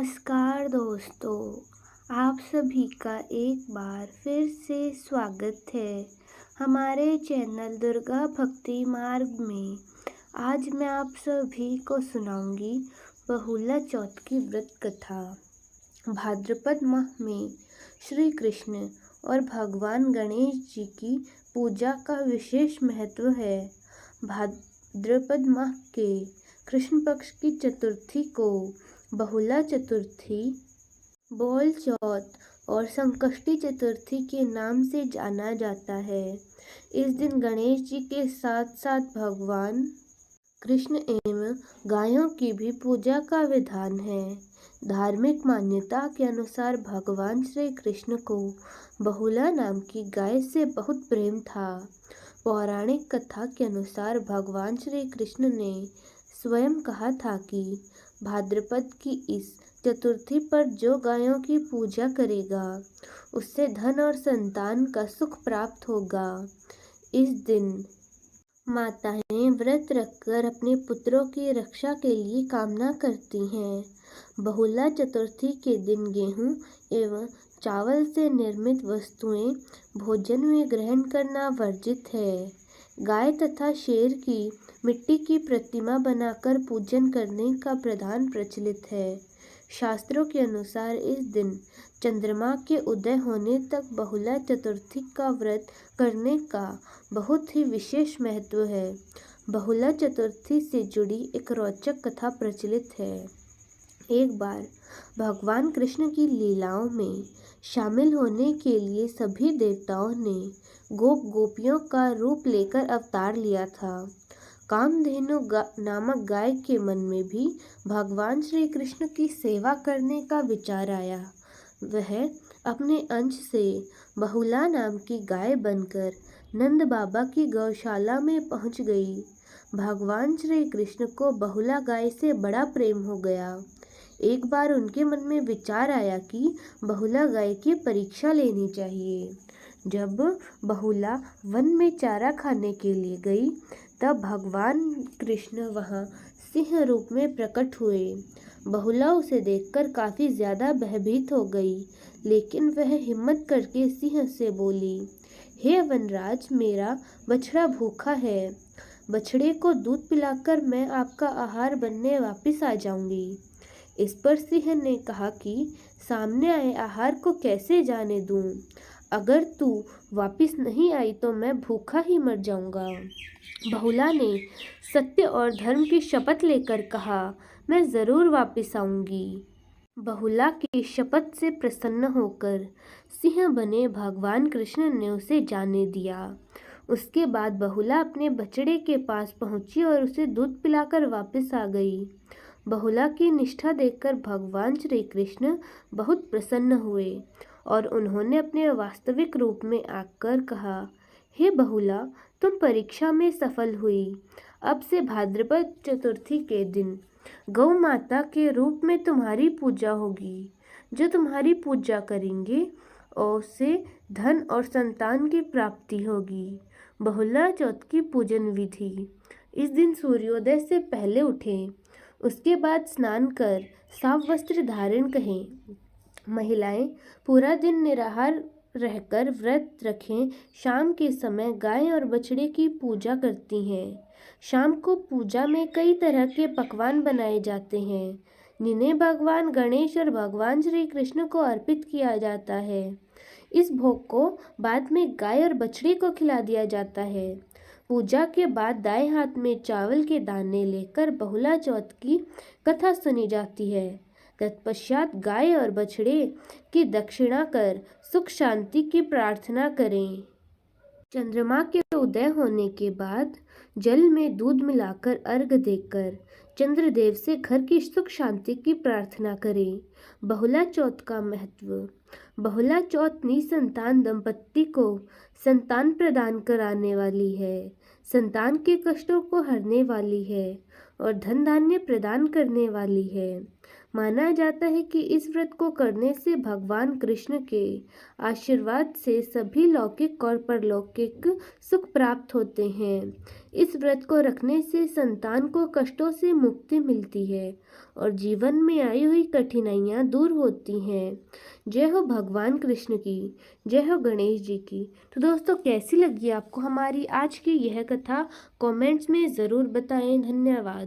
नमस्कार दोस्तों, आप सभी का एक बार फिर से स्वागत है हमारे चैनल दुर्गा भक्ति मार्ग में। आज मैं आप सभी को सुनाऊंगी बहुला चौथ की व्रत कथा। भाद्रपद माह में श्री कृष्ण और भगवान गणेश जी की पूजा का विशेष महत्व है। भाद्रपद माह के कृष्ण पक्ष की चतुर्थी को बहुला चतुर्थी, बोल चौथ और संकष्टी चतुर्थी के नाम से जाना जाता है। इस दिन गणेश जी के साथ साथ भगवान कृष्ण एवं गायों की भी पूजा का विधान है। धार्मिक मान्यता के अनुसार भगवान श्री कृष्ण को बहुला नाम की गाय से बहुत प्रेम था। पौराणिक कथा के अनुसार भगवान श्री कृष्ण ने स्वयं कहा था कि भाद्रपद की इस चतुर्थी पर जो गायों की पूजा करेगा उससे धन और संतान का सुख प्राप्त होगा। इस दिन माताएं व्रत रखकर अपने पुत्रों की रक्षा के लिए कामना करती हैं। बहुला चतुर्थी के दिन गेहूं एवं चावल से निर्मित वस्तुएं भोजन में ग्रहण करना वर्जित है। गाय तथा शेर की मिट्टी की प्रतिमा बनाकर पूजन करने का प्रधान प्रचलित है। शास्त्रों के अनुसार इस दिन चंद्रमा के उदय होने तक बहुला चतुर्थी का व्रत करने का बहुत ही विशेष महत्व है। बहुला चतुर्थी से जुड़ी एक रोचक कथा प्रचलित है। एक बार भगवान कृष्ण की लीलाओं में शामिल होने के लिए सभी देवताओं ने गोपियों का रूप लेकर अवतार लिया था। कामधेनु नामक गाय के मन में भी भगवान श्री कृष्ण की सेवा करने का विचार आया। वह अपने अंश से बहुला नाम की गाय बनकर नंद बाबा की गौशाला में पहुंच गई। भगवान श्री कृष्ण को बहुला गाय से बड़ा प्रेम हो गया। एक बार उनके मन में विचार आया कि बहुला गाय की परीक्षा लेनी चाहिए। जब बहुला वन में चारा खाने के लिए गई तब भगवान कृष्ण वहां सिंह रूप में प्रकट हुए। बहुला उसे देखकर काफी ज्यादा भयभीत हो गई, लेकिन वह हिम्मत करके सिंह से बोली, हे वनराज, मेरा बछड़ा भूखा है। बछड़े को दूध पिलाकर मैं आपका आहार बनने वापस आ जाऊंगी। इस पर सिंह ने कहा कि सामने आए आहार को कैसे जाने दूं? अगर तू वापस नहीं आई तो मैं भूखा ही मर जाऊंगा। बहुला ने सत्य और धर्म की शपथ लेकर कहा, मैं जरूर वापस आऊंगी। बहुला की शपथ से प्रसन्न होकर सिंह बने भगवान कृष्ण ने उसे जाने दिया। उसके बाद बहुला अपने बछड़े के पास पहुंची और उसे दूध पिलाकर वापस आ गई। बहुला की निष्ठा देखकर भगवान श्री कृष्ण बहुत प्रसन्न हुए और उन्होंने अपने वास्तविक रूप में आकर कहा, हे बहुला, तुम परीक्षा में सफल हुई। अब से भाद्रपद चतुर्थी के दिन गौ माता के रूप में तुम्हारी पूजा होगी। जो तुम्हारी पूजा करेंगे और उससे धन और संतान की प्राप्ति होगी। बहुला चौथ की पूजन विधि। इस दिन सूर्योदय से पहले उठें, उसके बाद स्नान कर साफ वस्त्र धारण करें। महिलाएं पूरा दिन निराहार रहकर व्रत रखें। शाम के समय गाय और बछड़े की पूजा करती हैं। शाम को पूजा में कई तरह के पकवान बनाए जाते हैं, जिन्हें भगवान गणेश और भगवान श्री कृष्ण को अर्पित किया जाता है। इस भोग को बाद में गाय और बछड़े को खिला दिया जाता है। पूजा के बाद दाएं हाथ में चावल के दाने लेकर बहुला चौथ की कथा सुनी जाती है। तत्पश्चात गाय और बछड़े की दक्षिणा कर सुख शांति की प्रार्थना करें। चंद्रमा के उदय होने के बाद जल में दूध मिलाकर अर्घ देकर चंद्रदेव से घर की सुख शांति की प्रार्थना करें। बहुला चौथ का महत्व। बहुला चौथ निसंतान दंपत्ति को संतान प्रदान कराने वाली है, संतान के कष्टों को हरने वाली है और धन धान्य प्रदान करने वाली है। माना जाता है कि इस व्रत को करने से भगवान कृष्ण के आशीर्वाद से सभी लौकिक और परलौकिक सुख प्राप्त होते हैं। इस व्रत को रखने से संतान को कष्टों से मुक्ति मिलती है और जीवन में आई हुई कठिनाइयाँ दूर होती हैं। जय हो भगवान कृष्ण की, जय हो गणेश जी की। तो दोस्तों, कैसी लगी आपको हमारी आज की यह कथा? कमेंट्स में ज़रूर बताएं। धन्यवाद।